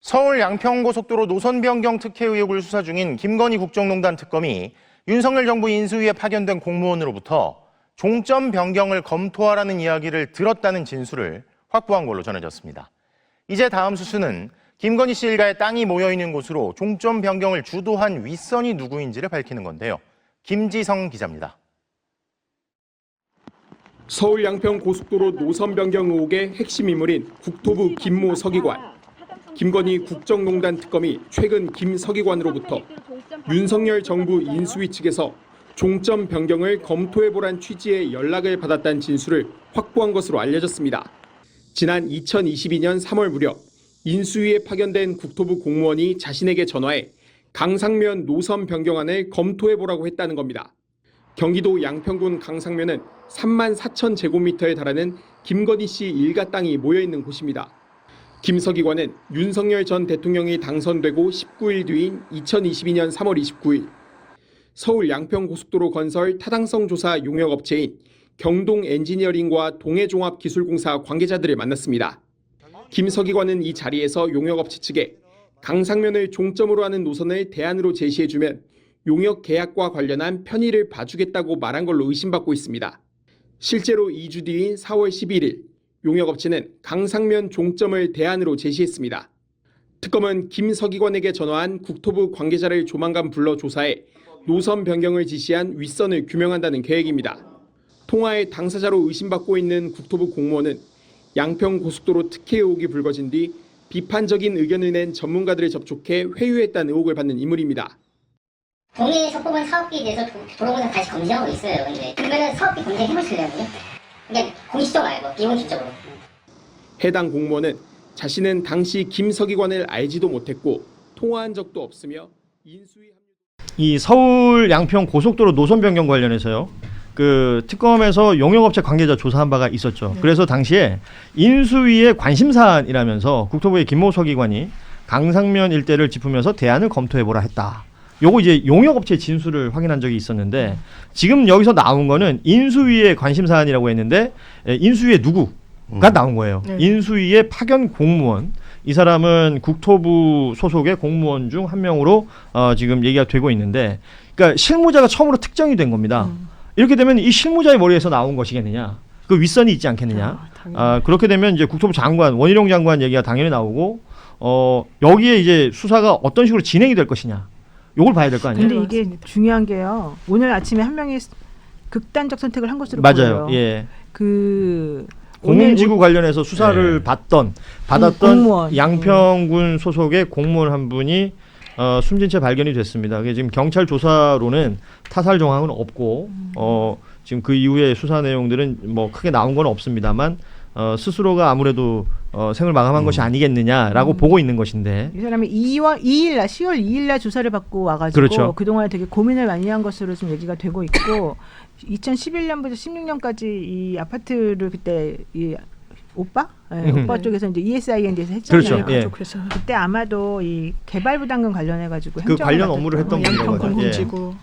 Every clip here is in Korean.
서울 양평고속도로 노선 변경 특혜 의혹을 수사 중인 김건희 국정농단 특검이 윤석열 정부 인수위에 파견된 공무원으로부터 종점 변경을 검토하라는 이야기를 들었다는 진술을 확보한 걸로 전해졌습니다. 이제 다음 수순은 김건희 씨 일가의 땅이 모여있는 곳으로 종점 변경을 주도한 윗선이 누구인지를 밝히는 건데요. 김지성 기자입니다. 서울 양평 고속도로 노선 변경 의혹의 핵심 인물인 국토부 김모 서기관. 김건희 국정농단 특검이 최근 김 서기관으로부터 윤석열 정부 인수위 측에서 종점 변경을 검토해보란 취지의 연락을 받았다는 진술을 확보한 것으로 알려졌습니다. 지난 2022년 3월 무렵 인수위에 파견된 국토부 공무원이 자신에게 전화해 강상면 노선 변경안을 검토해보라고 했다는 겁니다. 경기도 양평군 강상면은 3만 4천 제곱미터에 달하는 김건희 씨 일가 땅이 모여있는 곳입니다. 김 서기관은 윤석열 전 대통령이 당선되고 19일 뒤인 2022년 3월 29일 서울 양평고속도로 건설 타당성 조사 용역업체인 경동 엔지니어링과 동해종합기술공사 관계자들을 만났습니다. 김 서기관은 이 자리에서 용역업체 측에 강상면을 종점으로 하는 노선을 대안으로 제시해주면 용역 계약과 관련한 편의를 봐주겠다고 말한 걸로 의심받고 있습니다. 실제로 2주 뒤인 4월 11일 용역업체는 강상면 종점을 대안으로 제시했습니다. 특검은 김 서기관에게 전화한 국토부 관계자를 조만간 불러 조사해 노선 변경을 지시한 윗선을 규명한다는 계획입니다. 통화의 당사자로 의심받고 있는 국토부 공무원은 양평 고속도로 특혜 의혹이 불거진 뒤 비판적인 의견을 낸 전문가들을 접촉해 회유했다는 의혹을 받는 인물입니다. 동해에서 뽑은 사업비에 대해서 도로공사 다시 검증하고 있어요. 근데 그러면 사업비 검증해보시려고요? 그러니까 공식적 말고 비공식적으로. 해당 공무원은 자신은 당시 김 서기관을 알지도 못했고 통화한 적도 없으며 인수위 이 서울 양평 고속도로 노선 변경 관련해서요. 그 특검에서 용역업체 관계자 조사한 바가 있었죠. 그래서 당시에 인수위의 관심 사안이라면서 국토부의 김모 서기관이 강상면 일대를 짚으면서 대안을 검토해보라 했다. 요거 이제 용역업체 진술을 확인한 적이 있었는데 지금 여기서 나온 거는 인수위의 관심 사안이라고 했는데 인수위의 누구가 나온 거예요. 인수위의 파견 공무원. 이 사람은 국토부 소속의 공무원 중 한 명으로 지금 얘기가 되고 있는데, 그러니까 실무자가 처음으로 특정이 된 겁니다. 이렇게 되면 이 실무자의 머리에서 나온 것이겠느냐? 그 윗선이 있지 않겠느냐? 그렇게 되면 이제 국토부 장관, 원희룡 장관 얘기가 당연히 나오고, 여기에 이제 수사가 어떤 식으로 진행이 될 것이냐? 요걸 봐야 될 거 아니에요? 근데 이게 중요한 게요. 오늘 아침에 한 명이 극단적 선택을 한 것으로 맞아요. 보여요. 예. 그 공지구 관련해서 수사를 받았던 공무원. 양평군 소속의 공무원 한 분이 숨진 채 발견이 됐습니다. 그게 지금 경찰 조사로는 타살 정황은 없고 지금 그 이후에 수사 내용들은 뭐 크게 나온 건 없습니다만 스스로가 아무래도 생을 마감한 것이 아니겠느냐라고 보고 있는 것인데, 이 사람이 10월 2일 날 조사를 받고 와가지고 그렇죠. 그동안에 되게 고민을 많이 한 것으로 좀 얘기가 되고 있고 2011년부터 16년까지 이 아파트를 그때 이 오빠? 네, 오빠 쪽에서 이제 ESIN에서 했잖아요. 그렇죠. 예. 그래서 그때 아마도 이 개발부담금 관련해가지고 그 관련 업무를 했던 양평 분이라고 하죠. 공문지구.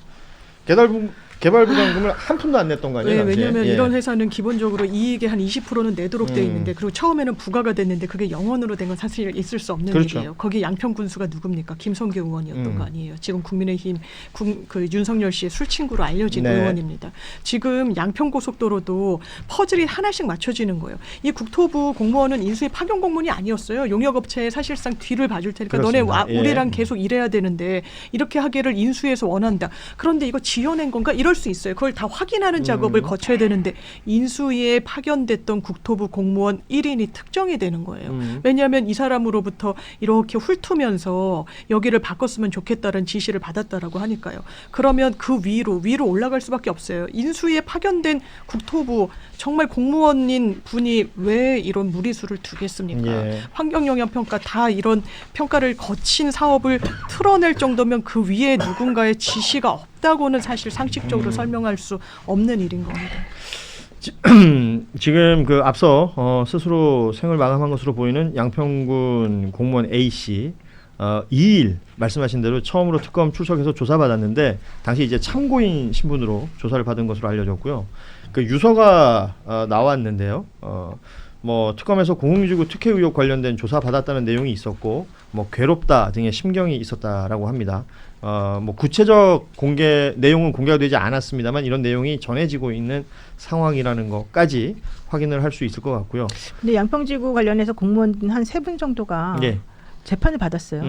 개발부담금을 한 푼도 안 냈던 거 아니에요? 네, 왜냐하면 예. 이런 회사는 기본적으로 이익의 한 20%는 내도록 돼 있는데, 그리고 처음에는 부과가 됐는데 그게 영원으로 된 건 사실 있을 수 없는 그렇죠. 일이에요. 거기 양평 군수가 누굽니까? 김성규 의원이었던 거 아니에요. 지금 국민의힘 그 윤석열 씨의 술친구로 알려진 네. 의원입니다. 지금 양평 고속도로도 퍼즐이 하나씩 맞춰지는 거예요. 이 국토부 공무원은 인수위 파견 공무원이 아니었어요. 용역업체에 사실상 뒤를 봐줄 테니까 그렇습니다. 너네 우리랑 계속 일해야 되는데 이렇게 하기를 인수위에서 원한다. 그런데 이거 지어낸 건가? 이럴 수 있어요. 그걸 다 확인하는 작업을 거쳐야 되는데 인수위에 파견됐던 국토부 공무원 1인이 특정이 되는 거예요. 왜냐하면 이 사람으로부터 이렇게 훑으면서 여기를 바꿨으면 좋겠다는 지시를 받았다라고 하니까요. 그러면 그 위로 올라갈 수밖에 없어요. 인수위에 파견된 국토부 정말 공무원인 분이 왜 이런 무리수를 두겠습니까? 예. 환경영향평가 다 이런 평가를 거친 사업을 틀어낼 정도면 그 위에 누군가의 지시가 없다고는 사실 상식적으로 설명할 수 없는 일인 겁니다. 지금 그 앞서 스스로 생을 마감한 것으로 보이는 양평군 공무원 A 씨 2일 말씀하신 대로 처음으로 특검 출석해서 조사받았는데 당시 이제 참고인 신분으로 조사를 받은 것으로 알려졌고요. 그 유서가 나왔는데요. 뭐 특검에서 공공기구 특혜 의혹 관련된 조사 받았다는 내용이 있었고 뭐 괴롭다 등의 심경이 있었다라고 합니다. 뭐 구체적 공개 내용은 공개가 되지 않았습니다만 이런 내용이 전해지고 있는 상황이라는 것까지 확인을 할 수 있을 것 같고요. 근데 양평지구 관련해서 공무원 한 3분 정도가 예. 재판을 받았어요.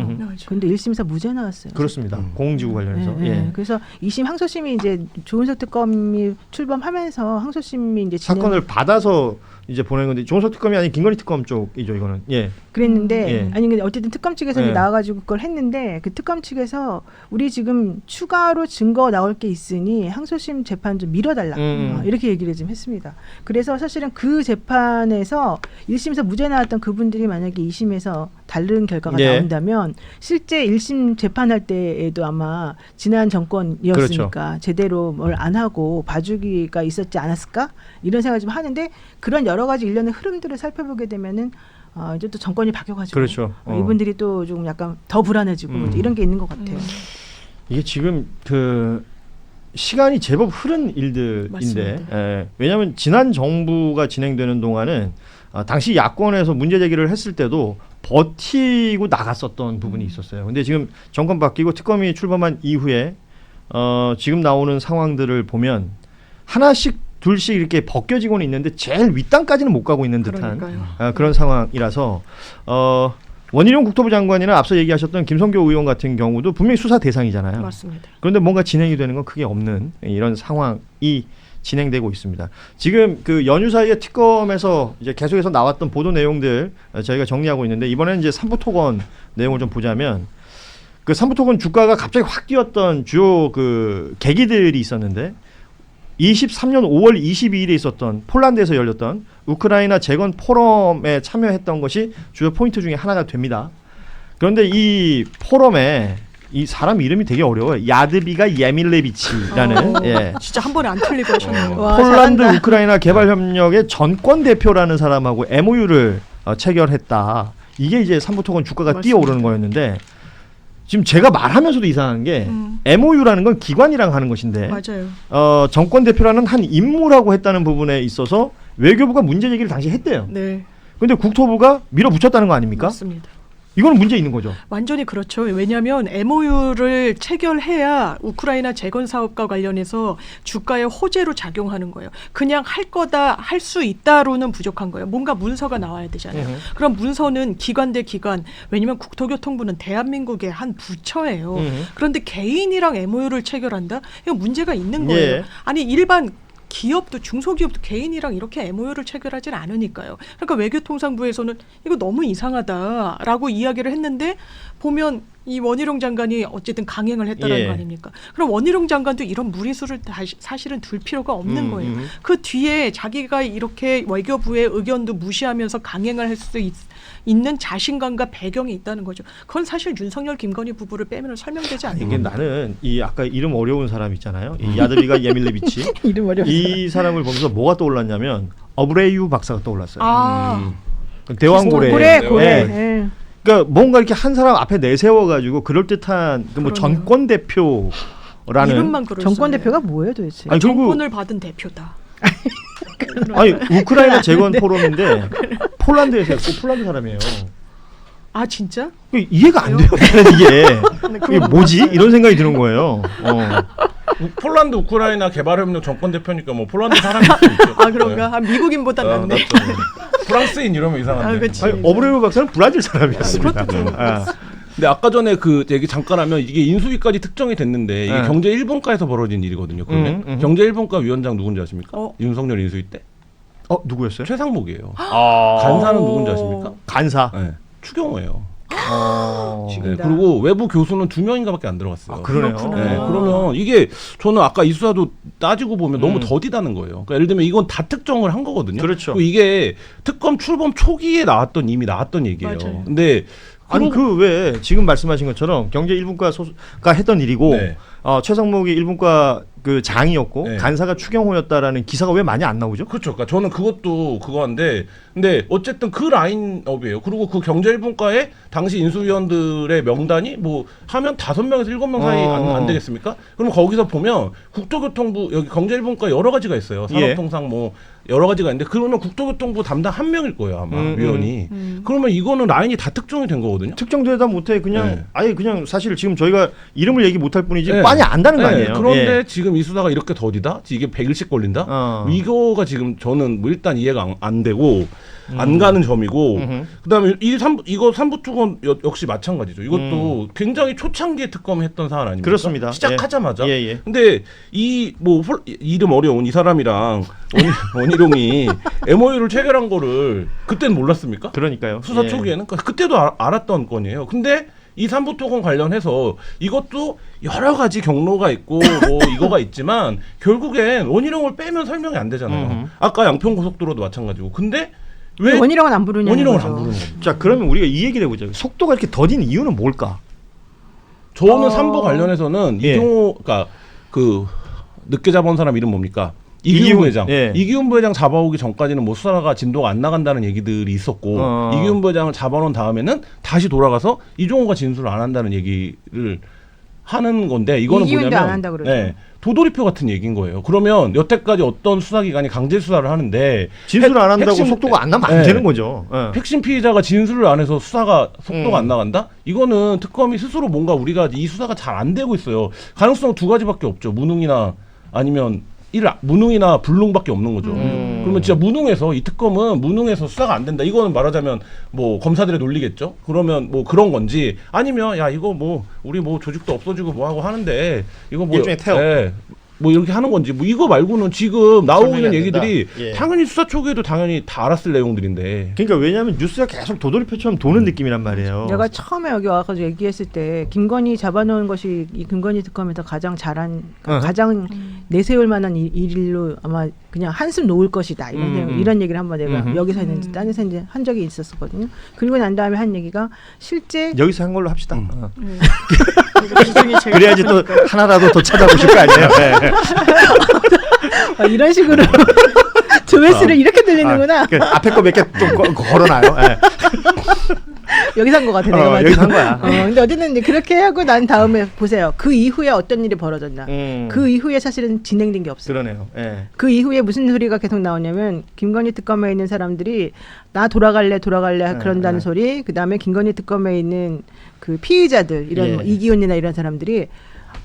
근데 1심에서 무죄 나왔어요. 그렇습니다. 공공지구 관련해서. 예, 예. 예. 그래서 2심 항소심이 이제 조은석 특검이 출범하면서 항소심이 이제 사건을 받아서 이제 보낸 건데 조은석 특검이 아닌 김건희 특검 쪽이죠 이거는. 예. 그랬는데 예. 아니 근데 어쨌든 특검 측에서 예. 나와가지고 그걸 했는데 그 특검 측에서 우리 지금 추가로 증거 나올 게 있으니 항소심 재판 좀 미뤄달라 이렇게 얘기를 좀 했습니다. 그래서 사실은 그 재판에서 1심에서 무죄 나왔던 그분들이 만약에 2심에서 다른 결과가 예. 나온다면 실제 1심 재판할 때에도 아마 지난 정권이었으니까 그렇죠. 제대로 뭘 안 하고 봐주기가 있었지 않았을까 이런 생각을 좀 하는데 그런 여러 가지 일련의 흐름들을 살펴보게 되면은 이제 또 정권이 바뀌어가지고 그렇죠. 이분들이 또 좀 약간 더 불안해지고 뭐 이런 게 있는 것 같아요. 이게 지금 그 시간이 제법 흐른 일들인데 맞습니다. 예, 왜냐하면 지난 정부가 진행되는 동안은 당시 야권에서 문제 제기를 했을 때도 버티고 나갔었던 부분이 있었어요. 근데 지금 정권 바뀌고 특검이 출범한 이후에 지금 나오는 상황들을 보면 하나씩 둘씩 이렇게 벗겨지고는 있는데 제일 윗단까지는 못 가고 있는 듯한 그러니까요. 그런 상황이라서 원희룡 국토부 장관이나 앞서 얘기하셨던 김성교 의원 같은 경우도 분명히 수사 대상이잖아요. 맞습니다. 그런데 뭔가 진행이 되는 건 크게 없는 이런 상황이 진행되고 있습니다. 지금 그 연휴 사이에 특검에서 이제 계속해서 나왔던 보도 내용들 저희가 정리하고 있는데 이번에는 이제 삼부토건 내용을 좀 보자면 그 삼부토건 주가가 갑자기 확 뛰었던 주요 그 계기들이 있었는데 23년 5월 22일에 있었던 폴란드에서 열렸던 우크라이나 재건 포럼에 참여했던 것이 주요 포인트 중에 하나가 됩니다. 그런데 이 포럼에 이 사람 이름이 되게 어려워요. 야드비가 예밀레비치라는 예. 진짜 한 번에 안 틀리고 하셨네요. 와, 폴란드 잘한다. 우크라이나 개발 협력의 전권 대표라는 사람하고 MOU를 체결했다. 이게 이제 삼부토건 주가가 맞습니다. 뛰어오르는 거였는데 지금 제가 말하면서도 이상한 게 MOU라는 건 기관이랑 하는 것인데 맞아요. 정권 대표라는 한 인물하고 했다는 부분에 있어서 외교부가 문제 제기를 당시 했대요. 네, 근데 국토부가 밀어붙였다는 거 아닙니까? 맞습니다. 이거는 문제 있는 거죠. 완전히 그렇죠. 왜냐하면 MOU를 체결해야 우크라이나 재건 사업과 관련해서 주가의 호재로 작용하는 거예요. 그냥 할 거다, 할 수 있다로는 부족한 거예요. 뭔가 문서가 나와야 되잖아요. 그럼 문서는 기관 대 기관, 왜냐하면 국토교통부는 대한민국의 한 부처예요. 그런데 개인이랑 MOU를 체결한다? 이거 문제가 있는 거예요. 예. 아니 일반 기업도 중소기업도 개인이랑 이렇게 MOU를 체결하진 않으니까요. 그러니까 외교통상부에서는 이거 너무 이상하다라고 이야기를 했는데 보면 이 원희룡 장관이 어쨌든 강행을 했다는 예. 거 아닙니까? 그럼 원희룡 장관도 이런 무리수를 사실은 둘 필요가 없는 거예요. 그 뒤에 자기가 이렇게 외교부의 의견도 무시하면서 강행을 할 수 있는 자신감과 배경이 있다는 거죠. 그건 사실 윤석열 김건희 부부를 빼면 설명되지 않는 이게 겁니다. 나는 이 아까 이름 어려운 사람 있잖아요. 이 야드비가 예밀레비치. 이름 어려워. 이 사람을 보면서 뭐가 떠올랐냐면 어브레이유 박사가 떠올랐어요. 아, 대왕고래. 고래. 예. 예. 그러니까 뭔가 이렇게 한 사람 앞에 내세워가지고 그럴 듯한 그 뭐 그러네요. 전권 대표라는. 이름만 그럴 정권 수 대표가 뭐예요 도대체? 아니, 그리고 정권을 받은 대표다. 아니 우크라이나 재건 포럼인데 폴란드에서 했고 폴란드 사람이에요. 아 진짜? 이해가 안 돼요. 나는 이게 뭐지? 이런 생각이 드는 거예요. 폴란드 우크라이나 개발협력 정권 대표니까 뭐 폴란드 사람일 수 있죠. 아 그런가? 아, 미국인보다 낫네. 낫죠. 프랑스인 이러면 이상한데. 아, 그치. 아니, 어브레이유 박사는 브라질 사람이었습니다. 그렇죠. 아. 근데 아까 전에 그 얘기 잠깐 하면 이게 인수위까지 특정이 됐는데 이게 네. 경제 1분과에서 벌어진 일이거든요. 그러면 경제 1분과 위원장 누군지 아십니까? 윤석열 인수위 때 누구였어요? 최상목이에요. 아. 간사는 누군지 아십니까? 간사. 네. 추경호예요. 지금 네, 그리고 외부 교수는 2명인가밖에 안 들어갔어요. 아, 그러네요. 그렇구나. 네, 그러면 이게 저는 아까 이 수사도 따지고 보면 너무 더디다는 거예요. 그러니까 예를 들면 이건 다 특정을 한 거거든요. 그렇죠. 그리고 이게 특검 출범 초기에 이미 나왔던 얘기예요. 맞아요. 근데 아니 그 왜 지금 말씀하신 것처럼 경제 1분과 소가 했던 일이고 네. 최상목이 1분과 그 장이었고 네. 간사가 추경호였다라는 기사가 왜 많이 안 나오죠? 그렇죠. 그러니까 저는 그것도 그거인데, 근데 어쨌든 그 라인업이에요. 그리고 그 경제일분과의 당시 인수위원들의 명단이 뭐 하면 5명에서 7명 사이 안 되겠습니까? 그럼 거기서 보면 국토교통부 여기 경제일분과 여러 가지가 있어요. 산업통상 뭐 여러 가지가 있는데 그러면 국토교통부 담당 1명일 거예요 아마 위원이. 그러면 이거는 라인이 다 특정이 된 거거든요. 특정되다 못해 그냥 네. 아예 그냥 사실 지금 저희가 이름을 얘기 못할 뿐이지 네. 빤히 안다는 거 아니에요. 그런데 예. 지금 이 수사가 이렇게 더디다? 이게 100일씩 걸린다? 이거가 지금 저는 뭐 일단 이해가 안 되고 안 가는 점이고 그다음에 이거 삼부특검 역시 마찬가지죠. 이것도 굉장히 초창기에 특검했던 사안 아닙니까? 그렇습니다. 시작하자마자. 예. 근데 이 뭐 이름 어려운 이 사람이랑 원희룡이 MOU를 체결한 거를 그때는 몰랐습니까? 그러니까요. 수사 예. 초기에는 그때도 알았던 건이에요. 근데 이 삼부토건 관련해서 이것도 여러 가지 경로가 있고 뭐 이거가 있지만 결국엔 원희룡을 빼면 설명이 안 되잖아요. 아까 양평고속도로도 마찬가지고. 근데 왜 원희룡은 안 부르냐는 원희룡을 거죠. 안 부르는 겁니다. 자 그러면 우리가 이 얘기를 해보자. 속도가 이렇게 더딘 이유는 뭘까? 저는 삼부 관련해서는 예. 이종호, 그러니까 그 늦게 잡아온 사람 이름 뭡니까? 이기훈 부회장. 예. 이기훈 부회장 잡아오기 전까지는 뭐 수사가 진도가 안 나간다는 얘기들이 있었고 이기훈 부회장을 잡아놓은 다음에는 다시 돌아가서 이종호가 진술을 안 한다는 얘기를 하는 건데 이거는 이기훈도 뭐냐면 안 한다 그러죠. 도돌이표 같은 얘기인 거예요. 그러면 여태까지 어떤 수사기관이 강제 수사를 하는데 진술을 안 한다고 핵심- 속도가 안 나면 안 네. 되는 거죠. 예. 핵심 피의자가 진술을 안 해서 속도가 안 나간다? 이거는 특검이 스스로 뭔가 우리가 이 수사가 잘 안 되고 있어요. 가능성 두 가지밖에 없죠. 무능이나 아니면 무능이나 불능밖에 없는 거죠. 그러면 진짜 무능해서 이 특검은 무능해서 수사가 안 된다. 이거는 말하자면 뭐 검사들의 논리겠죠. 그러면 뭐 그런 건지 아니면 야 이거 뭐 우리 뭐 조직도 없어지고 뭐 하고 하는데 이거 뭐 일종의 태업. 뭐 이렇게 하는 건지 뭐 이거 말고는 지금 나오고 설명이 있는 안 얘기들이 된다. 예. 당연히 수사 초기에도 당연히 다 알았을 내용들인데. 그러니까 왜냐하면 뉴스가 계속 도돌이표처럼 도는 느낌이란 말이에요. 내가 처음에 여기 와서 얘기했을 때 김건희 잡아놓은 것이 이 김건희 특검에서 가장 잘한 가장 내세울 만한 일로 아마 그냥 한숨 놓을 것이다 이런 얘기를 한번 내가 여기서 했는지 딴 데서 이제 한 적이 있었거든요. 그리고 난 다음에 한 얘기가 실제 여기서 한 걸로 합시다. 기준이 제일 그래야지 또 하나라도 더 찾아보실 거 아니에요. 네. 이런 식으로 조회수를 이렇게 들리는구나. 그 앞에 거 몇 개 또 걸어놔요. 네. 여기서 한 것 같아 내가. 여기서 한 거야. 근데 어쨌든 이제 그렇게 하고 난 다음에 보세요. 그 이후에 어떤 일이 벌어졌나. 그 이후에 사실은 진행된 게 없어요. 그러네요. 예. 그 이후에 무슨 소리가 계속 나오냐면 김건희 특검에 있는 사람들이 나 돌아갈래 그런다는 소리. 그다음에 김건희 특검에 있는 그 피의자들 이런 예. 뭐 이기훈이나 이런 사람들이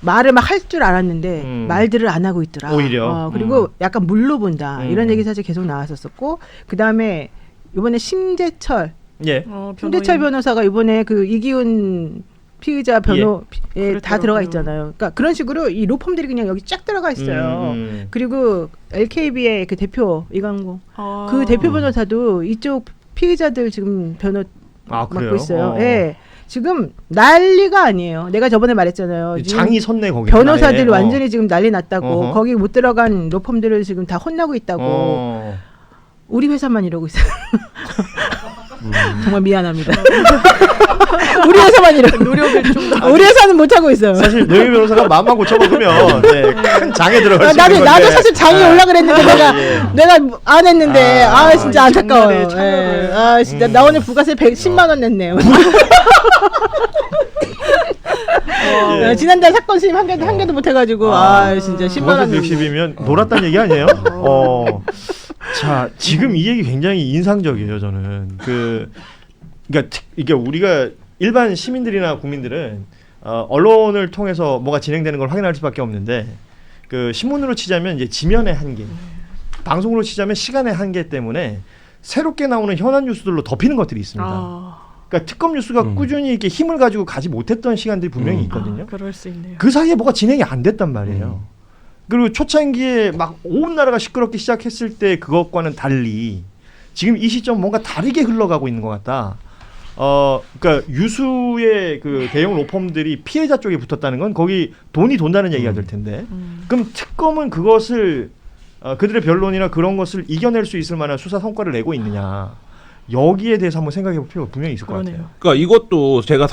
말을 막 할 줄 알았는데 말들을 안 하고 있더라. 오히려. 그리고 약간 물로 본다. 이런 얘기 사실 계속 나왔었고 그다음에 이번에 심재철 예. 심재철 변호사가 이번에 그 이기훈 피의자 변호에 다 그랬더라고요. 들어가 있잖아요. 그러니까 그런 식으로 이 로펌들이 그냥 여기 쫙 들어가 있어요. 그리고 LKB의 그 대표 이강구 그 대표 변호사도 이쪽 피의자들 지금 변호 맡고 그래요? 있어요. 예. 지금 난리가 아니에요. 내가 저번에 말했잖아요. 지금 장이 섰네 거기. 변호사들이 완전히 지금 난리 났다고. 어허. 거기 못 들어간 로펌들을 지금 다 혼나고 있다고. 우리 회사만 이러고 있어요. 정말 미안합니다. 우리 회사만 이러고. 노력을 좀 더. 우리 회사는 못 하고 있어요. 사실 노예 변호사가 마음만 고쳐먹으면 큰 장에 들어갈 수 있는 건데. 나도 사실 장이 올라 그랬는데 내가 안 했는데 진짜 안타까워요. 장날에 예. 진짜 나 오늘 부가세 110만 원 냈네요. 지난달 사건 수임 한 개도 못 해가지고 진짜 10만 원. 110이면 놀았다는 얘기 아니에요? 자, 지금 이 얘기 굉장히 인상적이에요, 저는. 그러니까 이게 우리가 일반 시민들이나 국민들은 언론을 통해서 뭐가 진행되는 걸 확인할 수밖에 없는데 그 신문으로 치자면 이제 지면의 한계, 방송으로 치자면 시간의 한계 때문에 새롭게 나오는 현안 뉴스들로 덮이는 것들이 있습니다. 그러니까 특검 뉴스가 꾸준히 이렇게 힘을 가지고 가지 못했던 시간들이 분명히 있거든요. 그럴 수 있네요. 그 사이에 뭐가 진행이 안 됐단 말이에요. 그리고 초창기에 막 온 나라가 시끄럽게 시작했을 때 그것과는 달리 지금 이 시점 뭔가 다르게 흘러가고 있는 것 같다. 그러니까 유수의 그 대형 로펌들이 피해자 쪽에 붙었다는 건 거기 돈이 돈다는 얘기가 될 텐데, 그럼 특검은 그것을 그들의 변론이나 그런 것을 이겨낼 수 있을 만한 수사 성과를 내고 있느냐? 여기에 대해서 한번 생각해 볼 필요가 분명히 있을 것 그러네요. 같아요. 그러니까 이것도 제가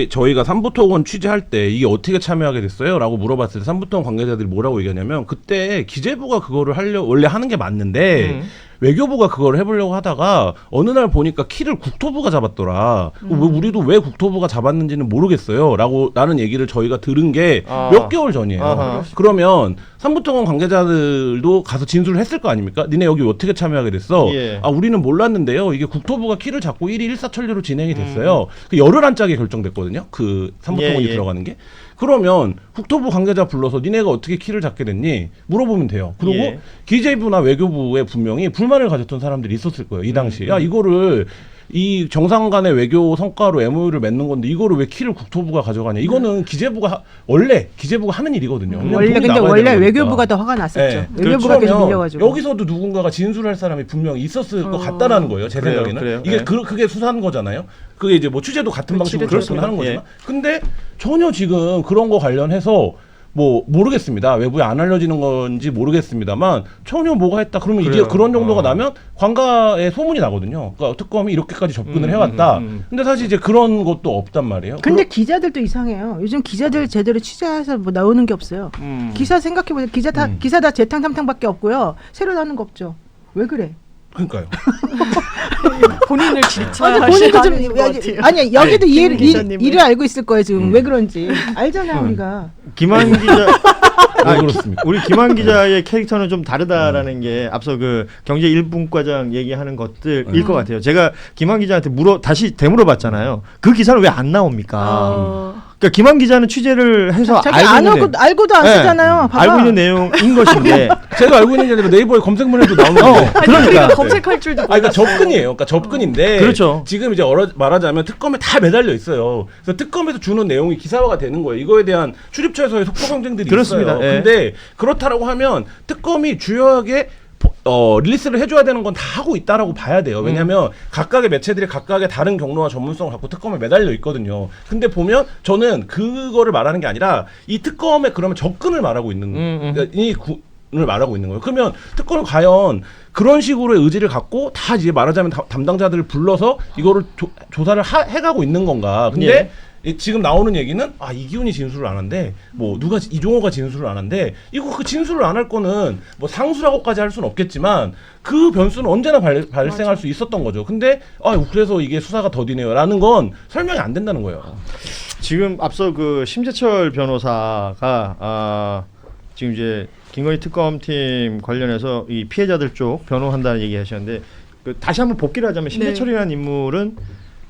저희가 삼부토건 취재할 때 이게 어떻게 참여하게 됐어요?라고 물어봤을 때 삼부토건 관계자들이 뭐라고 얘기하냐면 그때 기재부가 그거를 원래 하는 게 맞는데 외교부가 그걸 해보려고 하다가 어느 날 보니까 키를 국토부가 잡았더라. 왜 우리도 왜 국토부가 잡았는지는 모르겠어요.라는 얘기를 저희가 들은 게 몇 개월 전이에요. 아하. 그러면 삼부토건 관계자들도 가서 진술을 했을 거 아닙니까? 니네 여기 어떻게 참여하게 됐어? 예. 아 우리는 몰랐는데요. 이게 국토부가 키를 잡고 1위 일사천리로 진행이 됐어요. 그 열흘 안짝에 결정됐거든요. 그 삼부토건이 예, 예. 들어가는 게. 그러면 국토부 관계자 불러서 니네가 어떻게 키를 잡게 됐니? 물어보면 돼요. 그리고 예. 기재부나 외교부에 분명히 불만을 가졌던 사람들이 있었을 거예요. 이 당시에. 야 이거를 이 정상 간의 외교 성과로 MOU를 맺는 건데 이거를 왜 키를 국토부가 가져가냐? 이거는 기재부가 원래 기재부가 하는 일이거든요. 그냥 원래 돈이 근데 나가야 원래 되는 거니까. 외교부가 더 화가 났었죠. 네. 외교부가 계속 그러면 밀려가지고. 여기서도 누군가가 진술할 사람이 분명히 있었을 것 같다라는 거예요. 제 그래요, 생각에는. 그래요. 이게 네. 그게 수사한 거잖아요. 그게 이제 뭐 취재도 같은 방식으로 그렇구나 하는 거지만. 근데 전혀 지금 그런 거 관련해서 뭐 모르겠습니다. 외부에 안 알려지는 건지 모르겠습니다만 전혀 뭐가 했다. 그러면 이게 그래요. 그런 정도가 나면 관가에 소문이 나거든요. 그러니까 특검이 이렇게까지 접근을 해왔다. 근데 사실 이제 그런 것도 없단 말이에요. 근데 기자들도 이상해요. 요즘 기자들 제대로 취재해서 뭐 나오는 게 없어요. 기사 생각해보세요. 기사 다 재탕 삼탕밖에 없고요. 새로 나오는 거 없죠. 왜 그래? 그러니까요. 본인을 질투하시는 본인도 좀 것 같아요. 아니 여기도 김 기자님은. 일을 알고 있을 거예요 지금 왜 그런지 알잖아 우리가. 김한 기자 왜 그렇습니까? 우리 김한 기자의 캐릭터는 좀 다르다라는 게 앞서 그 경제 1분과장 얘기하는 것들일 것 같아요. 제가 김한 기자한테 다시 되물어봤잖아요. 그 기사는 왜 안 나옵니까? 그러니까 김한 기자는 취재를 해서 자기 알고도 안 쓰잖아요. 봐봐. 알고 있는 내용인 것인데 제가 알고 있는 게 아니라 네이버에 검색만 해도 나오는 건데. 그러니까 검색할 줄도 몰랐어요. 그러니까 접근이에요. 그러니까 접근인데 그렇죠. 지금 이제 말하자면 특검에 다 매달려 있어요. 그래서 특검에서 주는 내용이 기사화가 되는 거예요. 이거에 대한 출입처에서의 속보 경쟁들이 그렇습니다. 있어요. 예. 근데 그렇다라고 하면 특검이 주요하게 릴리스를 해줘야 되는 건 다 하고 있다라고 봐야 돼요. 왜냐하면 각각의 매체들이 각각의 다른 경로와 전문성을 갖고 특검에 매달려 있거든요. 근데 보면 저는 그거를 말하는 게 아니라 이 특검에 그러면 접근을 말하고 있는 그러니까 을 말하고 있는 거예요. 그러면 특검은 과연 그런 식으로의 의지를 갖고 다 이제 말하자면 담당자들을 불러서 이거를 조사를 해가고 있는 건가? 근데 지금 나오는 얘기는 이기훈이 진술을 안 한대. 뭐 누가 이종호가 진술을 안 한대. 이거 그 진술을 안 할 거는 뭐 상수라고까지 할 수는 없겠지만 그 변수는 언제나 발생할 수 있었던 거죠. 근데 그래서 이게 수사가 더디네요라는 건 설명이 안 된다는 거예요. 지금 앞서 그 심재철 변호사가 지금 이제 김건희 특검팀 관련해서 이 피해자들 쪽 변호한다는 얘기하셨는데 다시 한번 복귀를 하자면 심재철이라는 인물은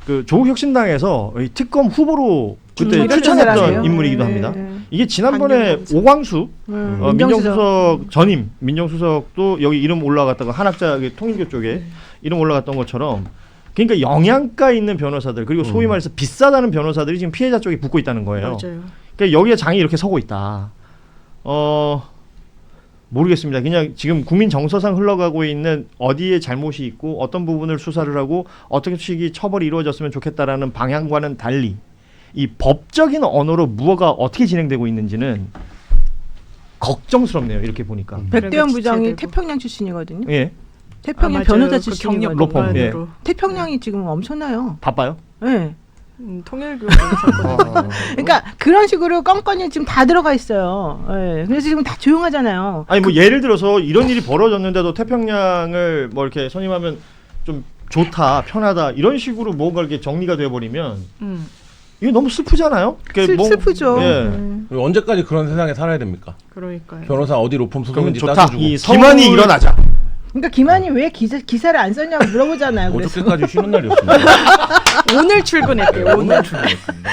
그 조국혁신당에서 이 특검 후보로 그때 추천했던 사람이에요. 인물이기도 합니다. 이게 지난번에 강경범 오광수 민정수석. 민정수석 전임 민정수석도 여기 이름 올라갔다가 한학자 통일교 쪽에 이름 올라갔던 것처럼 그러니까 영양가 있는 변호사들 그리고 소위 말해서 비싸다는 변호사들이 지금 피해자 쪽에 붙고 있다는 거예요. 맞아요. 그러니까 여기에 장이 이렇게 서고 있다. 모르겠습니다. 그냥 지금 국민 정서상 흘러가고 있는 어디에 잘못이 있고 어떤 부분을 수사를 하고 어떻게 식이 처벌이 이루어졌으면 좋겠다라는 방향과는 달리 이 법적인 언어로 무엇가 어떻게 진행되고 있는지는 걱정스럽네요. 이렇게 보니까. 백대현 부장이 지체되고. 태평양 출신이거든요. 예. 태평양 맞아요. 변호사 그 출신이거든요. 경력 로펌, 예. 법만으로. 태평양이 지금 엄청나요. 바빠요? 네. 통일교 사건. 그러니까 그런 식으로 껌껌이 지금 다 들어가 있어요. 네. 그래서 지금 다 조용하잖아요. 아니 뭐 예를 들어서 이런 일이 벌어졌는데도 태평양을 뭐 이렇게 선임하면 좀 좋다, 편하다 이런 식으로 뭔가 이렇게 정리가 돼 버리면 이게 너무 슬프잖아요. 슬프죠. 예. 그리고 언제까지 그런 세상에 살아야 됩니까? 그러니까요. 변호사 어디 로펌 그러면 소속인지 좋다. 따져주고 이 기만이 일어나자. 그러니까 김한이 왜 기사를 안 썼냐고 물어보잖아요. 그래서 어저께까지 쉬는 날이었습니다. 오늘 출근했대요. 오늘. 출근했습니다.